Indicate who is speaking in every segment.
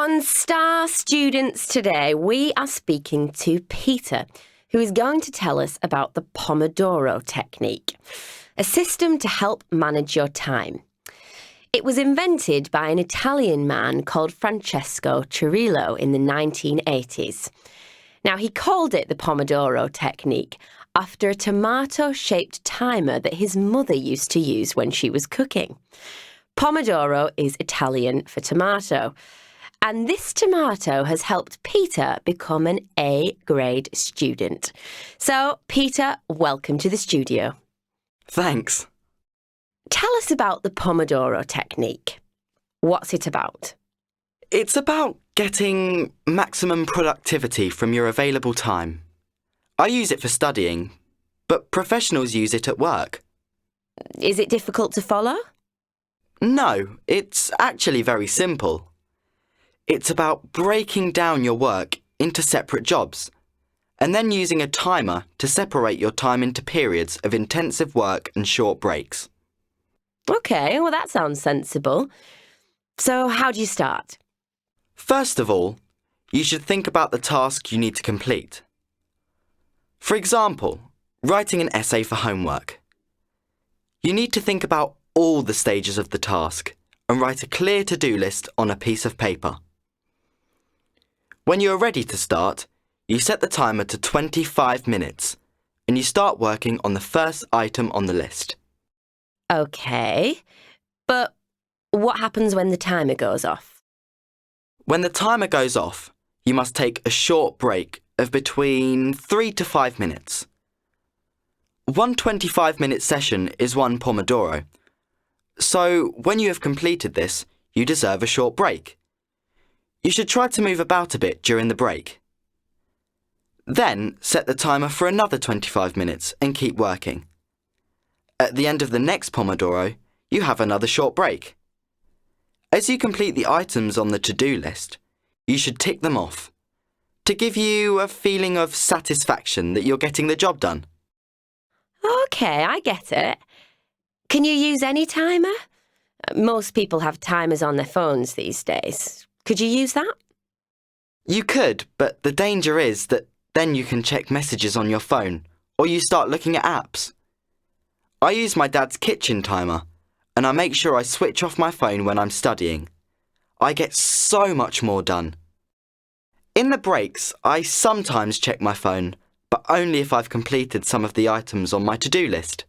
Speaker 1: On Star Students today, we are speaking to Peter, who is going to tell us about the Pomodoro technique, a system to help manage your time. It was invented by an Italian man called Francesco Cirillo in the 1980s. Now, he called it the Pomodoro technique after a tomato-shaped timer that his mother used to use when she was cooking. Pomodoro is Italian for tomato. And this tomato has helped Peter become an A-grade student. So, Peter, welcome to the studio.
Speaker 2: Thanks.
Speaker 1: Tell us about the Pomodoro technique. What's it about?
Speaker 2: It's about getting maximum productivity from your available time. I use it for studying, but professionals use it at work.
Speaker 1: Is it difficult to follow?
Speaker 2: No, it's actually very simple. It's about breaking down your work into separate jobs, and then using a timer to separate your time into periods of intensive work and short breaks.
Speaker 1: OK, well, that sounds sensible. So how do you start?
Speaker 2: First of all, you should think about the task you need to complete. For example, writing an essay for homework. You need to think about all the stages of the task and write a clear to-do list on a piece of paper. When you are ready to start, you set the timer to 25 minutes and you start working on the first item on the list.
Speaker 1: OK, but what happens when the timer goes off?
Speaker 2: When the timer goes off, you must take a short break of between 3 to 5 minutes. One 25-minute session is one Pomodoro. So when you have completed this, you deserve a short break. You should try to move about a bit during the break. Then set the timer for another 25 minutes and keep working. At the end of the next Pomodoro, you have another short break. As you complete the items on the to-do list, you should tick them off to give you a feeling of satisfaction that you're getting the job done.
Speaker 1: OK, I get it. Can you use any timer? Most people have timers on their phones these days. Could you use that?
Speaker 2: You could, but the danger is that then you can check messages on your phone or you start looking at apps. I use my dad's kitchen timer and I make sure I switch off my phone when I'm studying. I get so much more done. In the breaks, I sometimes check my phone, but only if I've completed some of the items on my to-do list.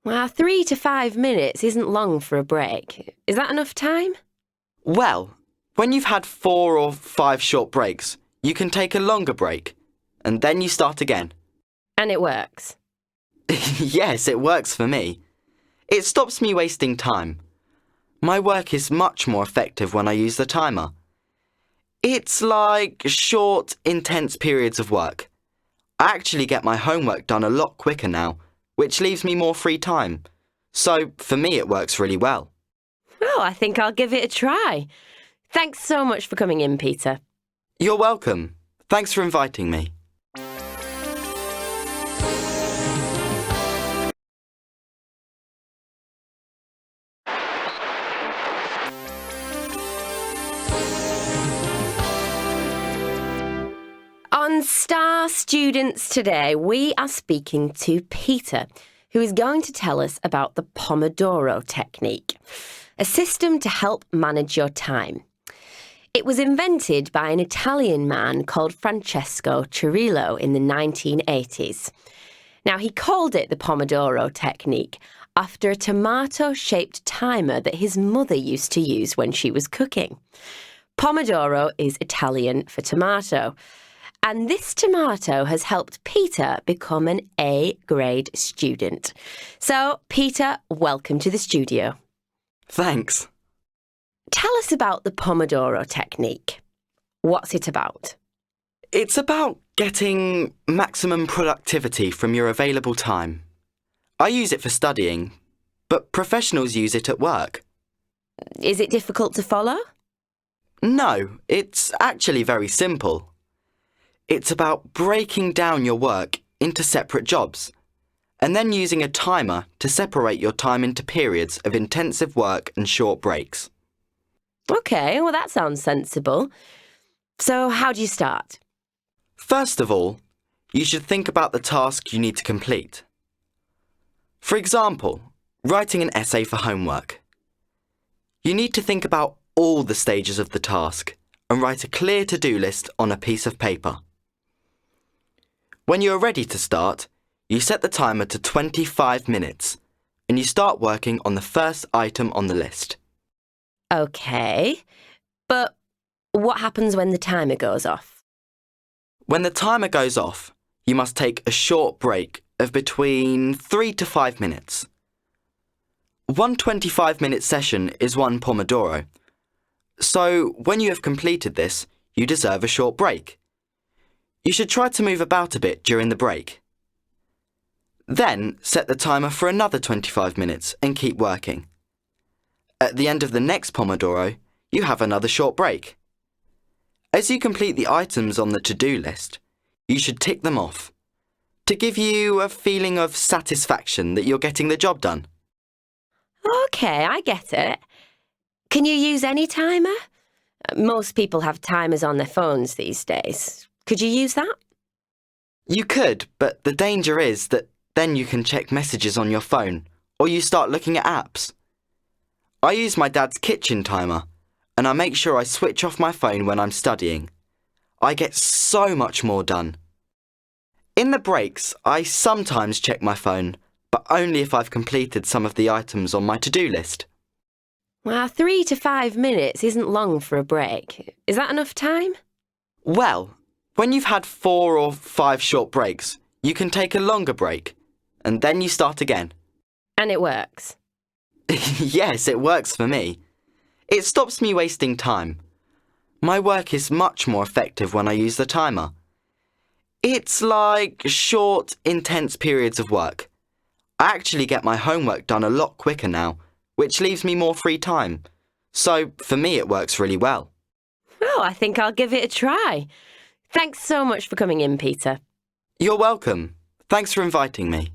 Speaker 1: Well, 3 to 5 minutes isn't long for a break. Is that enough time?
Speaker 2: Well, when you've had 4 or 5 short breaks, you can take a longer break, and then you start again.
Speaker 1: And it works?
Speaker 2: Yes, it works for me. It stops me wasting time. My work is much more effective when I use the timer. It's like short, intense periods of work. I actually get my homework done a lot quicker now, which leaves me more free time. So, for me, it works really well.
Speaker 1: Oh, I think I'll give it a try. Thanks so much for coming in, Peter.
Speaker 2: You're welcome. Thanks for inviting me.
Speaker 1: On Star Students today, we are speaking to Peter, who is going to tell us about the Pomodoro technique, a system to help manage your time. It was invented by an Italian man called Francesco Cirillo in the 1980s. Now, he called it the Pomodoro technique after a tomato-shaped timer that his mother used to use when she was cooking. Pomodoro is Italian for tomato. And this tomato has helped Peter become an A-grade student. So, Peter, welcome to the studio.
Speaker 2: Thanks.
Speaker 1: Tell us about the Pomodoro technique. What's it about?
Speaker 2: It's about getting maximum productivity from your available time. I use it for studying, but professionals use it at work.
Speaker 1: Is it difficult to follow?
Speaker 2: No, it's actually very simple. It's about breaking down your work into separate jobs and then using a timer to separate your time into periods of intensive work and short breaks.
Speaker 1: OK, well, that sounds sensible. So how do you start?
Speaker 2: First of all, you should think about the task you need to complete. For example, writing an essay for homework. You need to think about all the stages of the task and write a clear to-do list on a piece of paper. When you are ready to start, you set the timer to 25 minutes and you start working on the first item on the list.
Speaker 1: OK, but what happens when the timer goes off?
Speaker 2: When the timer goes off, you must take a short break of between 3 to 5 minutes. One 25-minute session is one Pomodoro. So when you have completed this, you deserve a short break. You should try to move about a bit during the break. Then set the timer for another 25 minutes and keep working. At the end of the next Pomodoro, you have another short break. As you complete the items on the to-do list, you should tick them off to give you a feeling of satisfaction that you're getting the job done.
Speaker 1: OK, I get it. Can you use any timer? Most people have timers on their phones these days. Could you use that?
Speaker 2: You could, but the danger is that then you can check messages on your phone or you start looking at apps. I use my dad's kitchen timer and I make sure I switch off my phone when I'm studying. I get so much more done. In the breaks, I sometimes check my phone, but only if I've completed some of the items on my to-do list.
Speaker 1: Well, 3 to 5 minutes isn't long for a break. Is that enough time?
Speaker 2: Well, when you've had 4 or 5 short breaks, you can take a longer break, and then you start again.
Speaker 1: And it works?
Speaker 2: Yes, it works for me. It stops me wasting time. My work is much more effective when I use the timer. It's like short, intense periods of work. I actually get my homework done a lot quicker now, which leaves me more free time. So, for me, it works really well.
Speaker 1: Oh, I think I'll give it a try. Thanks so much for coming in, Peter.
Speaker 2: You're welcome. Thanks for inviting me.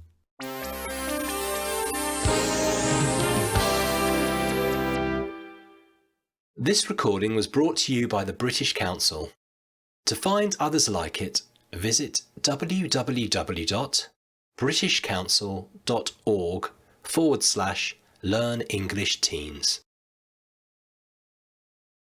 Speaker 3: This recording was brought to you by the British Council. To find others like it, visit www.britishcouncil.org/Learn English Teens.